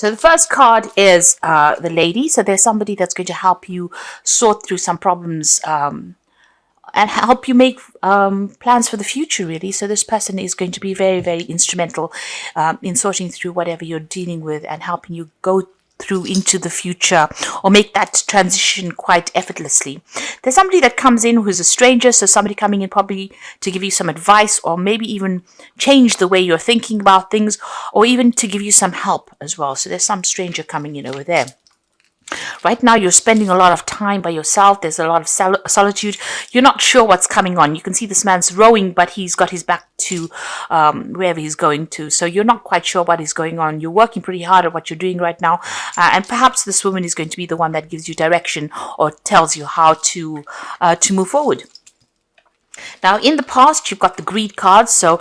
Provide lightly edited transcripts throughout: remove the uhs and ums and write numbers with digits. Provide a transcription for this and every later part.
So the first card is the lady. So there's somebody that's going to help you sort through some problems and help you make plans for the future, really. So this person is going to be very, very instrumental in sorting through whatever you're dealing with and helping you go through into the future or make that transition quite effortlessly. There's somebody that comes in who's a stranger, so somebody coming in probably to give you some advice or maybe even change the way you're thinking about things or even to give you some help as well. So there's some stranger coming in over there. Right now, you're spending a lot of time by yourself. There's a lot of solitude. You're not sure what's coming on. You can see this man's rowing, but he's got his back to wherever he's going to. So you're not quite sure what is going on. You're working pretty hard at what you're doing right now. And perhaps this woman is going to be the one that gives you direction or tells you how to move forward. Now, in the past, you've got the greed cards. So,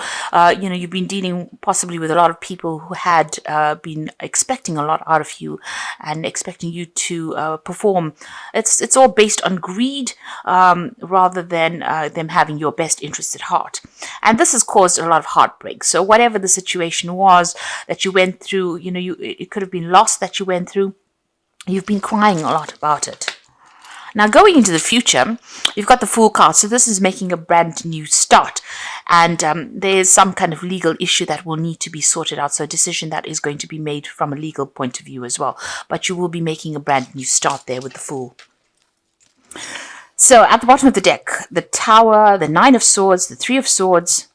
you've been dealing possibly with a lot of people who had been expecting a lot out of you and expecting you to perform. It's all based on greed rather than them having your best interest at heart. And this has caused a lot of heartbreak. So whatever the situation was that you went through, it could have been loss that you went through. You've been crying a lot about it. Now, going into the future, you've got the Fool card. So this is making a brand new start. And there's some kind of legal issue that will need to be sorted out. So a decision that is going to be made from a legal point of view as well. But you will be making a brand new start there with the Fool. So at the bottom of the deck, the Tower, the Nine of Swords, the Three of Swords.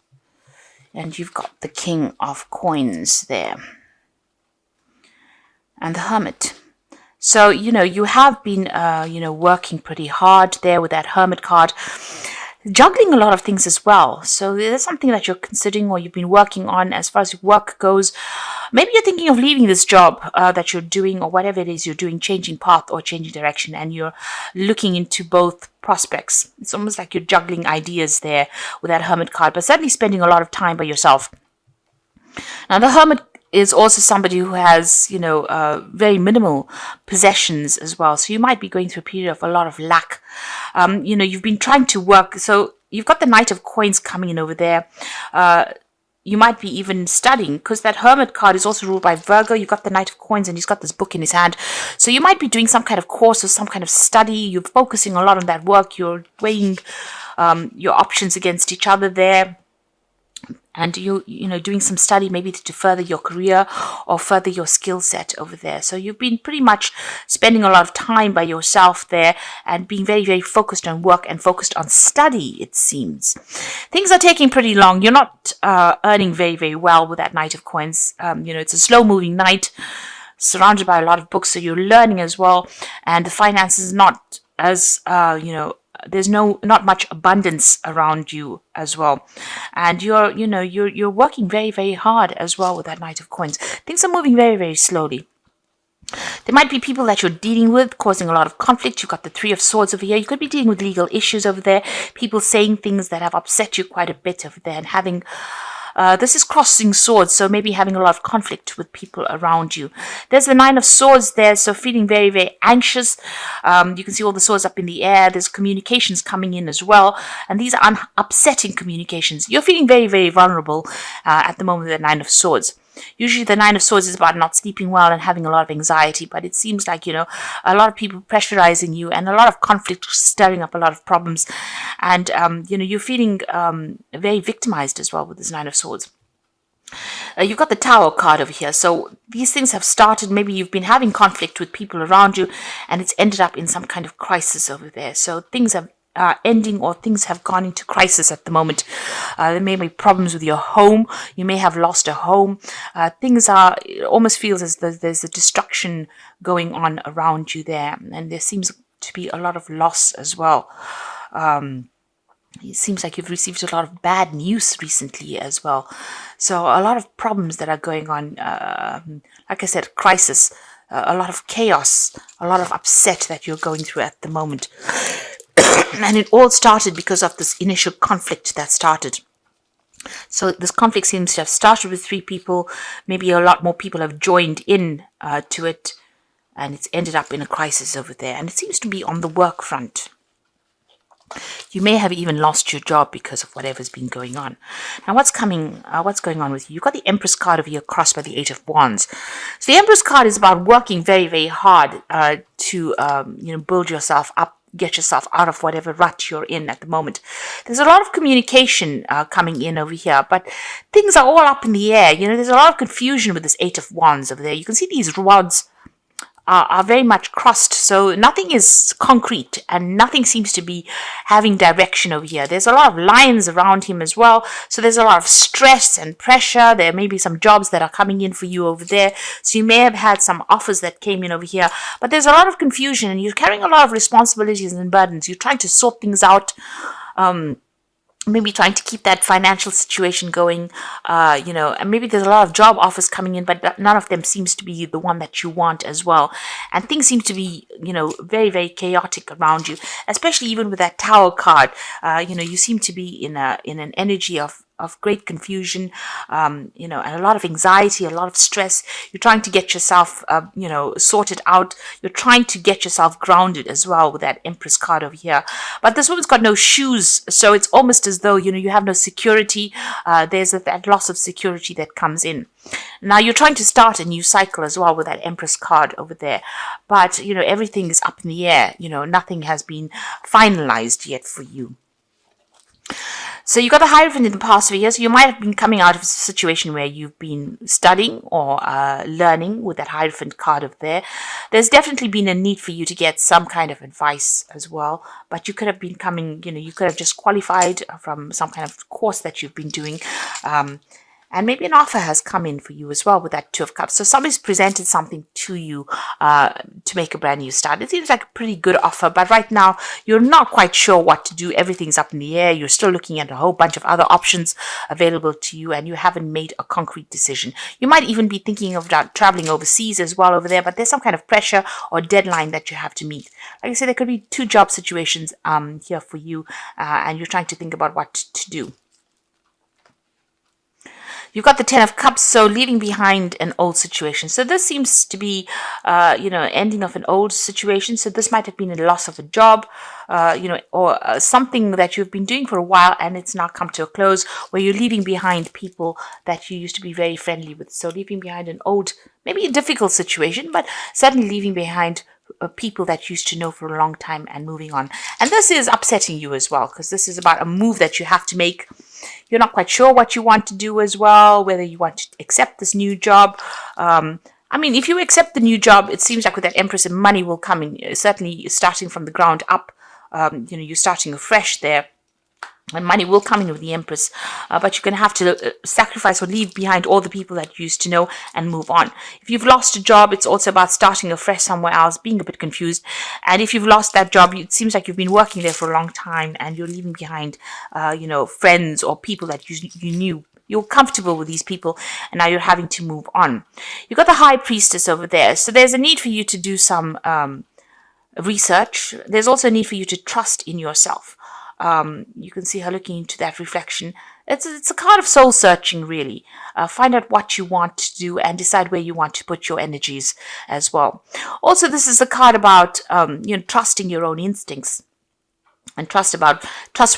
And you've got the King of Coins there. And the Hermit. So, you have been, working pretty hard there with that Hermit card, juggling a lot of things as well. So there's something that you're considering or you've been working on as far as work goes. Maybe you're thinking of leaving this job that you're doing or whatever it is you're doing, changing path or changing direction, and you're looking into both prospects. It's almost like you're juggling ideas there with that Hermit card, but certainly spending a lot of time by yourself. Now, the Hermit is also somebody who has, very minimal possessions as well. So you might be going through a period of a lot of lack. You've been trying to work. So you've got the Knight of Coins coming in over there. You might be even studying because that Hermit card is also ruled by Virgo. You've got the Knight of Coins and he's got this book in his hand. So you might be doing some kind of course or some kind of study. You're focusing a lot on that work. You're weighing your options against each other there. And doing some study maybe to further your career or further your skill set over there. So you've been pretty much spending a lot of time by yourself there and being very, very focused on work and focused on study, it seems. Things are taking pretty long. You're not earning very, very well with that Knight of Coins. It's a slow-moving knight surrounded by a lot of books, so you're learning as well. And the finances is not as, there's not much abundance around you as well, and you're working very, very hard as well with that Knight of Coins. Things are moving very, very slowly. There might be people that you're dealing with causing a lot of conflict. You've got the Three of Swords over here. You could be dealing with legal issues over there. People saying things that have upset you quite a bit over there and having this is crossing swords, so maybe having a lot of conflict with people around you. There's the Nine of Swords there, so feeling very, very anxious. You can see all the swords up in the air. There's communications coming in as well, and these are upsetting communications. You're feeling very, very vulnerable at the moment with the Nine of Swords. Usually the Nine of Swords is about not sleeping well and having a lot of anxiety, but it seems like, a lot of people pressurizing you and a lot of conflict stirring up a lot of problems. And, you're feeling very victimized as well with this Nine of Swords. You've got the Tower card over here. So these things have started. Maybe you've been having conflict with people around you and it's ended up in some kind of crisis over there. So things have ending or things have gone into crisis at the moment. There may be problems with your home. You may have lost a home. It almost feels as though there's a destruction going on around you there. And there seems to be a lot of loss as well. It seems like you've received a lot of bad news recently as well. So a lot of problems that are going on. Like I said, crisis, a lot of chaos, a lot of upset that you're going through at the moment. And it all started because of this initial conflict that started. So this conflict seems to have started with 3 people. Maybe a lot more people have joined in to it. And it's ended up in a crisis over there. And it seems to be on the work front. You may have even lost your job because of whatever's been going on. Now, what's going on with you? You've got the Empress card over here crossed by the Eight of Wands. So the Empress card is about working very, very hard to build yourself up, get yourself out of whatever rut you're in at the moment. There's a lot of communication coming in over here, but things are all up in the air. There's a lot of confusion with this Eight of Wands over there. You can see these rods are very much crossed, so nothing is concrete and nothing seems to be having direction over here. There's a lot of lions around him as well, so there's a lot of stress and pressure. There may be some jobs that are coming in for you over there, so you may have had some offers that came in over here, but there's a lot of confusion and you're carrying a lot of responsibilities and burdens. You're trying to sort things out, maybe trying to keep that financial situation going, and maybe there's a lot of job offers coming in, but none of them seems to be the one that you want as well. And things seem to be, very, very chaotic around you, especially even with that Tower card. You seem to be in an energy of great confusion, and a lot of anxiety, a lot of stress. You're trying to get yourself, sorted out. You're trying to get yourself grounded as well with that Empress card over here. But this woman's got no shoes, so it's almost as though, you have no security. There's that loss of security that comes in. Now you're trying to start a new cycle as well with that Empress card over there. But, everything is up in the air. Nothing has been finalized yet for you. So you got the Hierophant in the past few years. So you might have been coming out of a situation where you've been studying or learning with that Hierophant card up there. There's definitely been a need for you to get some kind of advice as well. But you could have been coming, you could have just qualified from some kind of course that you've been doing. And maybe an offer has come in for you as well with that Two of Cups. So somebody's presented something to you to make a brand new start. It seems like a pretty good offer, but right now you're not quite sure what to do. Everything's up in the air. You're still looking at a whole bunch of other options available to you, and you haven't made a concrete decision. You might even be thinking of traveling overseas as well over there, but there's some kind of pressure or deadline that you have to meet. Like I said, there could be two job situations here for you, and you're trying to think about what to do. You've got the Ten of Cups, so leaving behind an old situation. So this seems to be, ending of an old situation. So this might have been a loss of a job, or something that you've been doing for a while and it's now come to a close, where you're leaving behind people that you used to be very friendly with. So leaving behind an old, maybe a difficult situation, but certainly leaving behind people that you used to know for a long time and moving on. And this is upsetting you as well, because this is about a move that you have to make. You're not quite sure what you want to do as well, whether you want to accept this new job. If you accept the new job, it seems like with that Empress, and money will come in, certainly starting from the ground up. You're starting afresh there. And money will come in with the Empress, but you're going to have to sacrifice or leave behind all the people that you used to know and move on. If you've lost a job, it's also about starting afresh somewhere else, being a bit confused. And if you've lost that job, it seems like you've been working there for a long time and you're leaving behind, friends or people that you knew. You're comfortable with these people and now you're having to move on. You've got the High Priestess over there. So there's a need for you to do some research. There's also a need for you to trust in yourself. You can see her looking into that reflection. It's a card of soul searching, really. Find out what you want to do and decide where you want to put your energies as well. Also, this is a card about trusting your own instincts and trust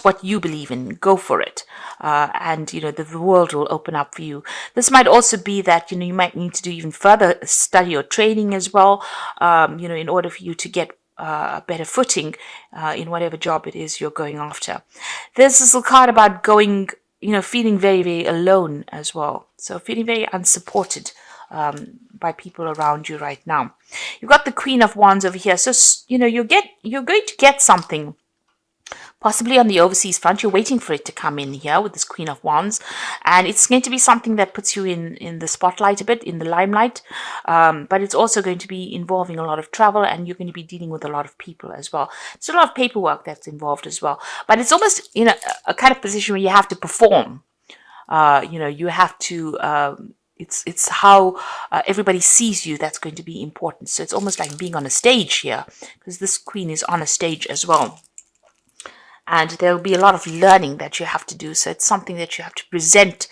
what you believe in. Go for it, and the world will open up for you. This might also be that you might need to do even further study or training as well. In order for you to get a better footing in whatever job it is you're going after. This is a card about going, feeling very, very alone as well. So feeling very unsupported by people around you right now. You've got the Queen of Wands over here. So, you're going to get something. Possibly on the overseas front, you're waiting for it to come in here with this Queen of Wands. And it's going to be something that puts you in the spotlight a bit, in the limelight. But it's also going to be involving a lot of travel and you're going to be dealing with a lot of people as well. There's a lot of paperwork that's involved as well. But it's almost, a kind of position where you have to perform. You have to... It's how everybody sees you that's going to be important. So it's almost like being on a stage here, because this queen is on a stage as well. And there will be a lot of learning that you have to do. So it's something that you have to present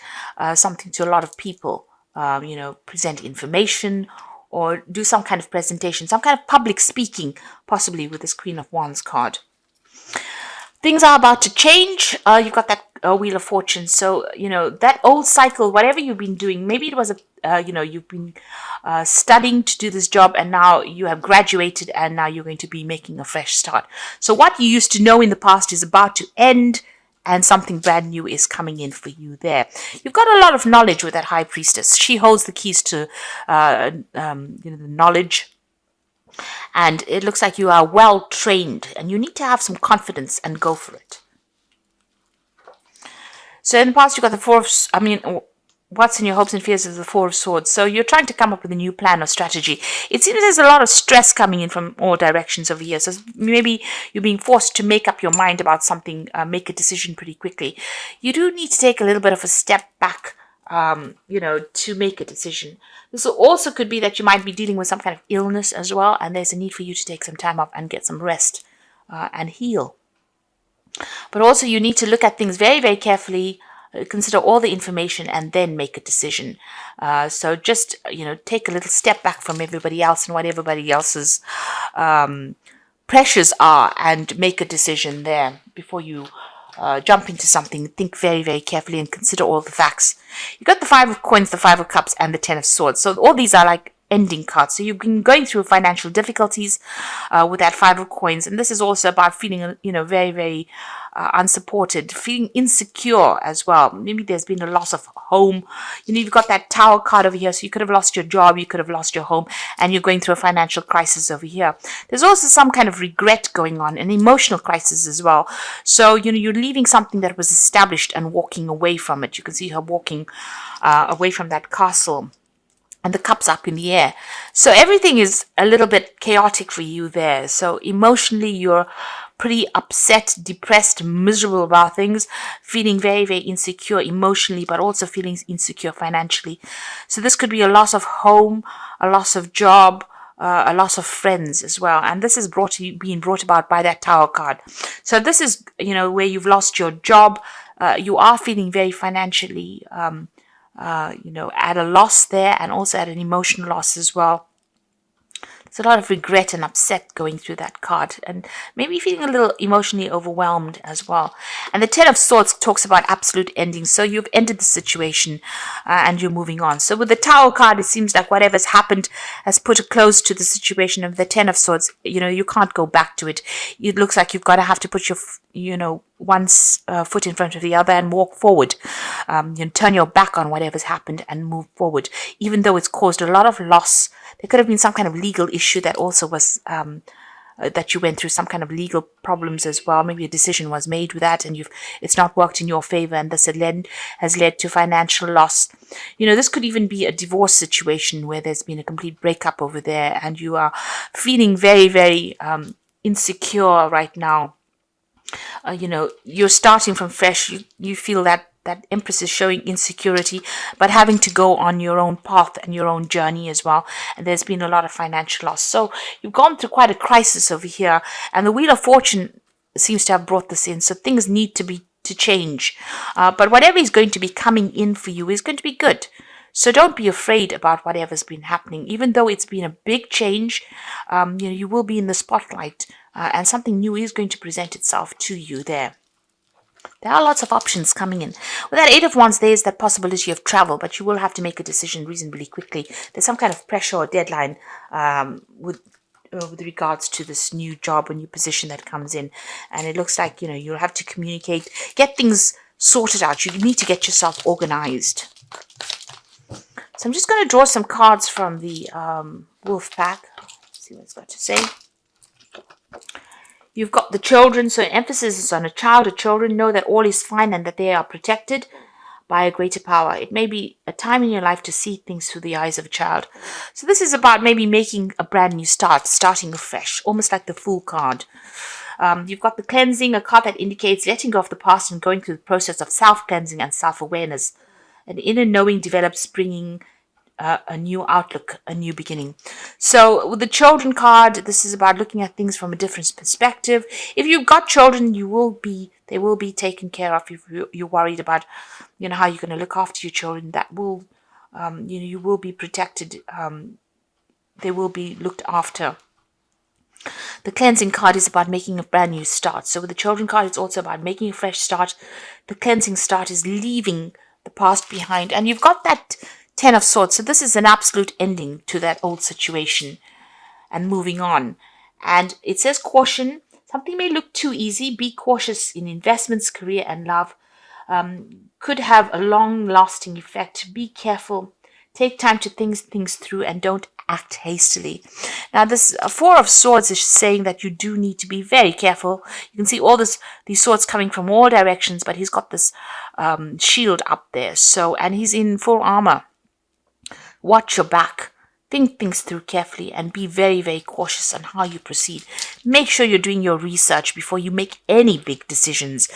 something to a lot of people, present information or do some kind of presentation, some kind of public speaking, possibly with this Queen of Wands card. Things are about to change. You've got that Wheel of Fortune. So, that old cycle, whatever you've been doing, maybe it was you've been studying to do this job, and now you have graduated, and now you're going to be making a fresh start. So what you used to know in the past is about to end, and something brand new is coming in for you there. You've got a lot of knowledge with that High Priestess. She holds the keys to the knowledge, and it looks like you are well trained, and you need to have some confidence and go for it. So in the past, you got the what's in your hopes and fears is the Four of Swords. So you're trying to come up with a new plan or strategy. It seems there's a lot of stress coming in from all directions over here. So maybe you're being forced to make up your mind about something, make a decision pretty quickly. You do need to take a little bit of a step back, to make a decision. This also could be that you might be dealing with some kind of illness as well, and there's a need for you to take some time off and get some rest and heal. But also you need to look at things very, very carefully, consider all the information, and then make a decision. So just, take a little step back from everybody else and what everybody else's pressures are, and make a decision there before you jump into something. Think very, very carefully and consider all the facts. You got the Five of Coins, the Five of Cups, and the Ten of Swords. So all these are like ending cards. So you've been going through financial difficulties with that Five of Coins, and this is also about feeling, very, very unsupported, feeling insecure as well. Maybe there's been a loss of home. You've got that Tower card over here, so you could have lost your job, you could have lost your home, and you're going through a financial crisis over here. There's also some kind of regret going on, an emotional crisis as well. So, you're leaving something that was established and walking away from it. You can see her walking away from that castle, and the cups up in the air. So everything is a little bit chaotic for you there. So emotionally, you're pretty upset, depressed, miserable about things, feeling very, very insecure emotionally, but also feeling insecure financially. So this could be a loss of home, a loss of job, a loss of friends as well. And this is being brought about by that Tower card. So this is, where you've lost your job. You are feeling very financially at a loss there, and also at an emotional loss as well. There's a lot of regret and upset going through that card, and maybe feeling a little emotionally overwhelmed as well. And the Ten of Swords talks about absolute endings. So you've ended the situation and you're moving on. So with the Tower card, it seems like whatever's happened has put a close to the situation. Of the Ten of Swords, you can't go back to it. It looks like you've got to have to put your one foot in front of the other and walk forward. Turn your back on whatever's happened and move forward, even though it's caused a lot of loss. There could have been some kind of legal issue that also was that you went through, some kind of legal problems as well. Maybe a decision was made with that, and it's not worked in your favor, and this has led to financial loss. This could even be a divorce situation where there's been a complete breakup over there, and you are feeling very, very insecure right now. You're starting from fresh. You feel that Empress is showing insecurity, but having to go on your own path and your own journey as well. And there's been a lot of financial loss. So you've gone through quite a crisis over here. And the Wheel of Fortune seems to have brought this in. So things need to change. But whatever is going to be coming in for you is going to be good. So don't be afraid about whatever's been happening. Even though it's been a big change, you will be in the spotlight. And something new is going to present itself to you there. There are lots of options coming in. With that Eight of Wands, there is that possibility of travel, but you will have to make a decision reasonably quickly. There's some kind of pressure or deadline with regards to this new job or new position that comes in. And it looks like, you'll have to communicate, get things sorted out. You need to get yourself organized. So I'm just going to draw some cards from the Wolf Pack. See what it's got to say. You've got the children, so emphasis is on a child or children. Know that all is fine and that they are protected by a greater power. It may be a time in your life to see things through the eyes of a child. So this is about maybe making a brand new start, starting afresh, almost like the Fool card. You've got the Cleansing, a card that indicates letting go of the past and going through the process of self-cleansing and self-awareness. An inner knowing develops, bringing a new outlook, a new beginning. So with the Children card, this is about looking at things from a different perspective. If you've got children, they will be taken care of. If you're worried about, how you're going to look after your children, that will, you will be protected. They will be looked after. The cleansing card is about making a brand new start. So with the children card, it's also about making a fresh start. The cleansing start is leaving the past behind. And you've got that 10 of Swords. So this is an absolute ending to that old situation and moving on. And it says caution. Something may look too easy. Be cautious in investments, career, and love. Could have a long-lasting effect. Be careful. Take time to think things through and don't act hastily. Now, this Four of Swords is saying that you do need to be very careful. You can see all these swords coming from all directions, but he's got this shield up there. So, and he's in full armor. Watch your back. Think things through carefully and be very, very cautious on how you proceed. Make sure you're doing your research before you make any big decisions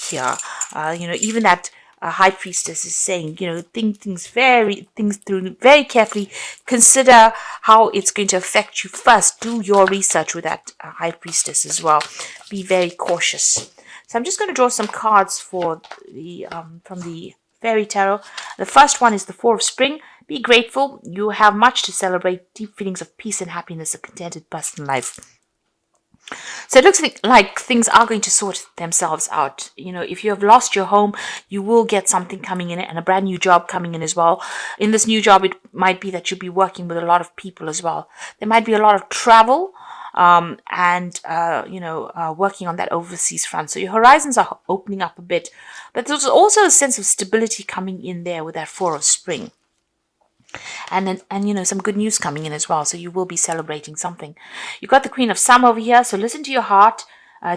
here. Even that High Priestess is saying, think things through very carefully. Consider how it's going to affect you first. Do your research with that High Priestess as well. Be very cautious. So I'm just going to draw some cards for the from the Fairy Tarot. The first one is the Four of Spring. Be grateful. You have much to celebrate. Deep feelings of peace and happiness, a contented personal life. So it looks like things are going to sort themselves out. If you have lost your home, you will get something coming in and a brand new job coming in as well. In this new job, it might be that you'll be working with a lot of people as well. There might be a lot of travel and working on that overseas front. So your horizons are opening up a bit. But there's also a sense of stability coming in there with that Four of Spring. And some good news coming in as well. So you will be celebrating something. You've got the Queen of Summer over here. So listen to your heart,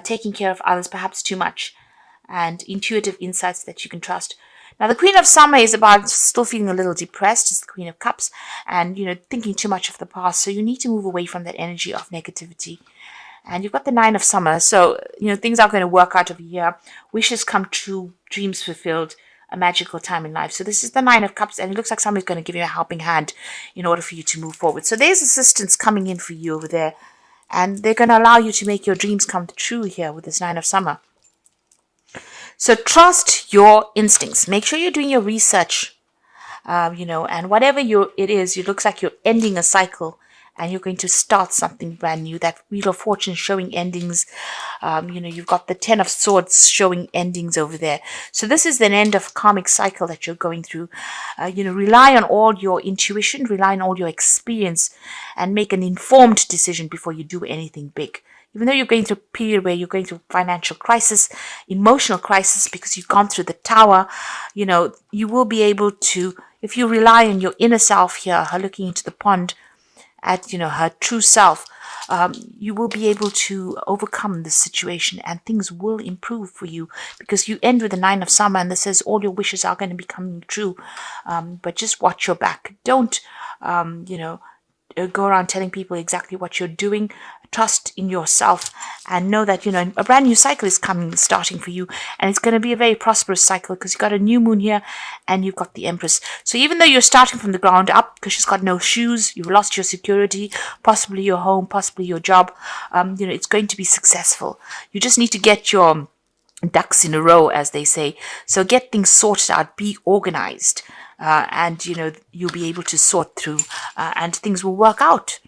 taking care of others perhaps too much, and intuitive insights that you can trust. Now the Queen of Summer is about still feeling a little depressed. It's the Queen of Cups, and thinking too much of the past. So you need to move away from that energy of negativity. And you've got the Nine of Summer. So things are going to work out over here. Wishes come true, dreams fulfilled. A magical time in life. So this is the Nine of Cups, and it looks like somebody's going to give you a helping hand in order for you to move forward. So there's assistance coming in for you over there, and they're going to allow you to make your dreams come true here with this Nine of Summer. So trust your instincts. Make sure you're doing your research, and whatever it is, it looks like you're ending a cycle and you're going to start something brand new. That Wheel of Fortune showing endings. You've got the Ten of Swords showing endings over there. So this is an end of karmic cycle that you're going through. Rely on all your intuition, rely on all your experience, and make an informed decision before you do anything big. Even though you're going through a period where you're going through financial crisis, emotional crisis, because you've gone through the Tower, you will be able to, if you rely on your inner self here, her looking into the pond, at her true self, you will be able to overcome this situation and things will improve for you, because you end with the Nine of Summer and this says all your wishes are going to be coming true, but just watch your back. Don't go around telling people exactly what you're doing. Trust in yourself and know that a brand new cycle is starting for you, and it's going to be a very prosperous cycle because you've got a new moon here and you've got the Empress. So even though you're starting from the ground up because she's got no shoes, you've lost your security, possibly your home, possibly your job, it's going to be successful. You just need to get your ducks in a row, as they say. So get things sorted out, be organized, and you'll be able to sort through and things will work out.